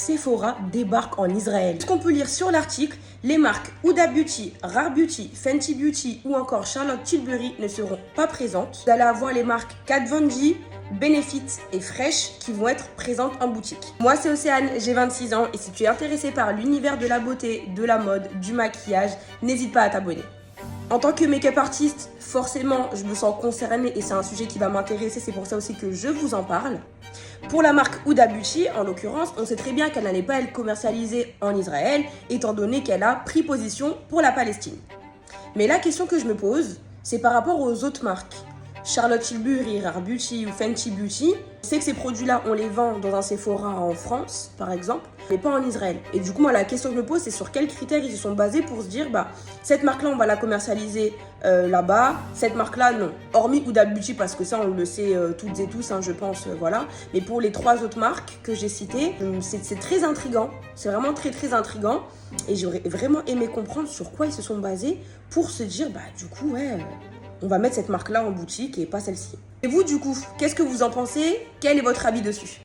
Sephora débarque en Israël. Ce qu'on peut lire sur l'article, les marques Huda Beauty, Rare Beauty, Fenty Beauty ou encore Charlotte Tilbury ne seront pas présentes. Vous allez avoir les marques Kat Von D, Benefit et Fresh qui vont être présentes en boutique. Moi c'est Océane, j'ai 26 ans et si tu es intéressé par l'univers de la beauté, de la mode, du maquillage, n'hésite pas à t'abonner. En tant que make-up artiste, forcément, je me sens concernée et c'est un sujet qui va m'intéresser, c'est pour ça aussi que je vous en parle. Pour la marque Huda Beauty, en l'occurrence, on sait très bien qu'elle n'allait pas être commercialisée en Israël, étant donné qu'elle a pris position pour la Palestine. Mais la question que je me pose, c'est par rapport aux autres marques. Charlotte Tilbury, Rare Beauty ou Fenty Beauty, je sais que ces produits-là, on les vend dans un Sephora en France, par exemple, mais pas en Israël. Et du coup, moi, la question que je me pose, c'est sur quels critères ils se sont basés pour se dire, cette marque-là, on va la commercialiser là-bas, cette marque-là, non. Hormis Huda Beauty, parce que ça, on le sait toutes et tous, je pense, voilà. Mais pour les 3 autres marques que j'ai citées, c'est très intriguant. C'est vraiment très, très intriguant. Et j'aurais vraiment aimé comprendre sur quoi ils se sont basés pour se dire, du coup, on va mettre cette marque-là en boutique et pas celle-ci. Et vous, du coup, qu'est-ce que vous en pensez? Quel est votre avis dessus?